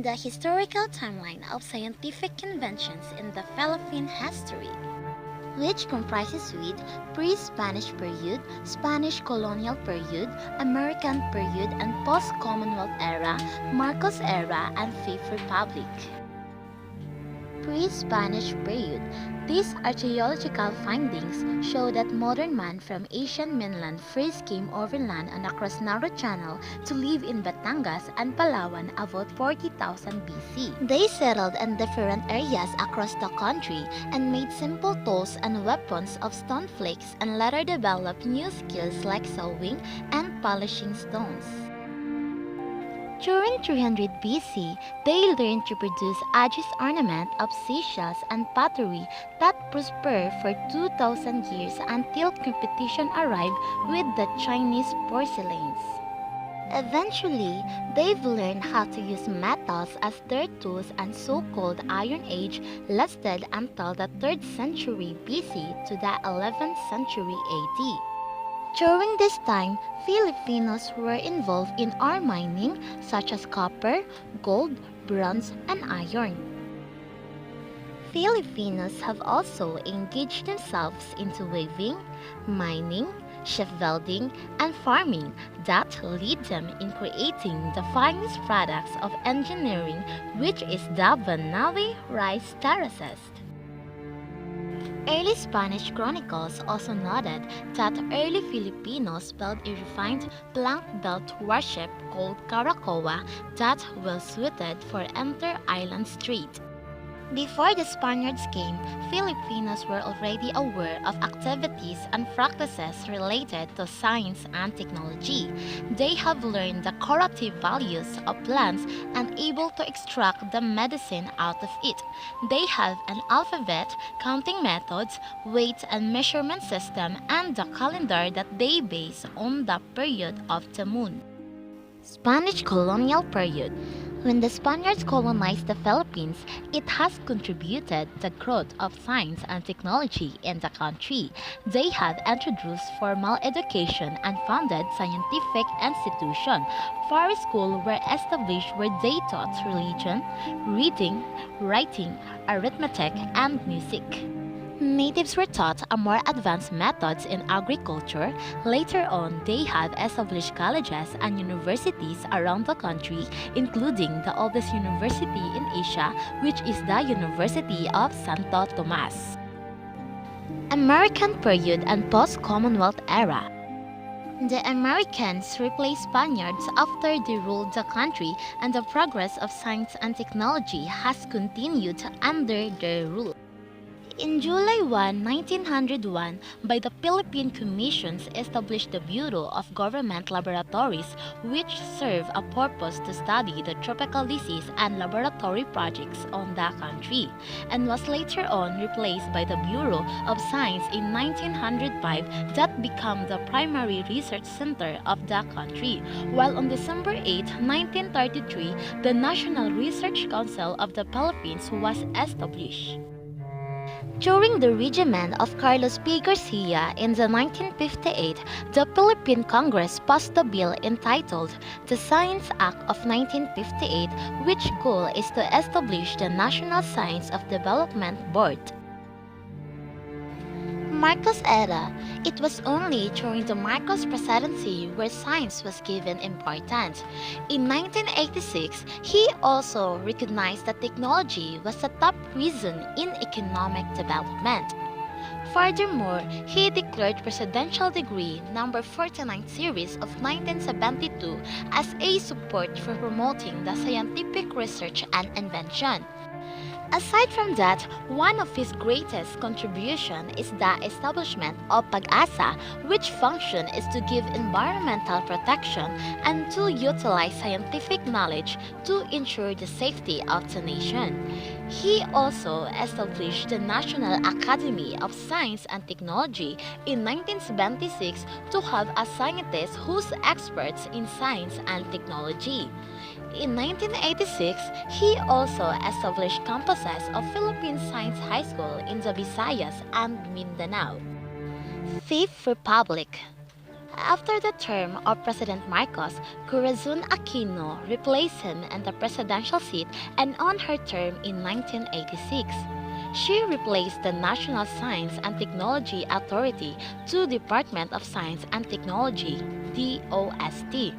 The historical timeline of scientific inventions in the Philippine history, which comprises with pre-Spanish period, Spanish colonial period, American period, and post-Commonwealth era, Marcos era, and Fifth Republic. Pre-Spanish period. These archaeological findings show that modern man from Asian mainland first came overland and across narrow channel to live in Batangas and Palawan about 40,000 BC. They settled in different areas across the country and made simple tools and weapons of stone flakes and later developed new skills like sewing and polishing stones. During 300 BC, they learned to produce Aegis ornament of seashells and pottery that prospered for 2,000 years until competition arrived with the Chinese porcelains. Eventually, they've learned how to use metals as their tools, and so-called Iron Age lasted until the 3rd century BC to the 11th century AD. During this time, Filipinos were involved in ore mining such as copper, gold, bronze, and iron. Filipinos have also engaged themselves into weaving, mining, shipbuilding, and farming that lead them in creating the finest products of engineering, which is the Banawe rice terraces. Early Spanish chronicles also noted that early Filipinos built a refined plank-built warship called Caracoa that was suited for inter-island trade. Before the Spaniards came, Filipinos were already aware of activities and practices related to science and technology. They have learned the curative values of plants and able to extract the medicine out of it. They have an alphabet, counting methods, weight and measurement system, and the calendar that they base on the period of the moon. Spanish colonial period. When the Spaniards colonized the Philippines, it has contributed to the growth of science and technology in the country. They have introduced formal education and founded scientific institutions. Four schools were established where they taught religion, reading, writing, arithmetic, and music. Natives were taught a more advanced methods in agriculture. Later on, they have established colleges and universities around the country, including the oldest university in Asia, which is the University of Santo Tomas. American period and post-Commonwealth era. The Americans replaced Spaniards after they ruled the country, and the progress of science and technology has continued under their rule. In July 1, 1901, by the Philippine Commissions established the Bureau of Government Laboratories, which serve a purpose to study the tropical disease and laboratory projects on the country, and was later on replaced by the Bureau of Science in 1905 that became the primary research center of the country, while on December 8, 1933, the National Research Council of the Philippines was established. During the regime of Carlos P. Garcia in the 1958, the Philippine Congress passed a bill entitled the Science Act of 1958, which goal is to establish the National Science of Development Board. Marcos era. It was only during the Marcos presidency where science was given importance. In 1986, he also recognized that technology was a top reason in economic development. Furthermore, he declared Presidential Decree No. 49 Series of 1972 as a support for promoting the scientific research and invention. Aside from that, one of his greatest contributions is the establishment of Pagasa, which function is to give environmental protection and to utilize scientific knowledge to ensure the safety of the nation. He also established the National Academy of Science and Technology in 1976 to have a scientist who's experts in science and technology. In 1986, he also established campuses of Philippine Science High School in the Visayas and Mindanao. Fifth Republic. After the term of President Marcos, Corazon Aquino replaced him in the presidential seat and on her term in 1986. She replaced the National Science and Technology Authority to Department of Science and Technology, DOST.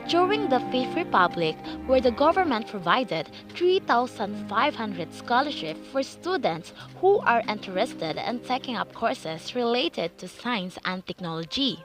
During the Fifth Republic, where the government provided 3,500 scholarships for students who are interested in taking up courses related to science and technology.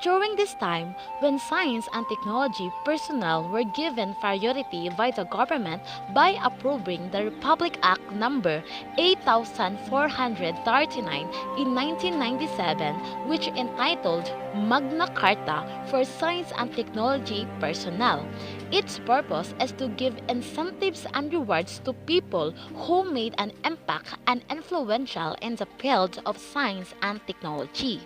During this time, when science and technology personnel were given priority by the government by approving the Republic Act number 8439 in 1997, which entitled Magna Carta for Science and Technology Personnel. Its purpose is to give incentives and rewards to people who made an impact and influential in the field of science and technology.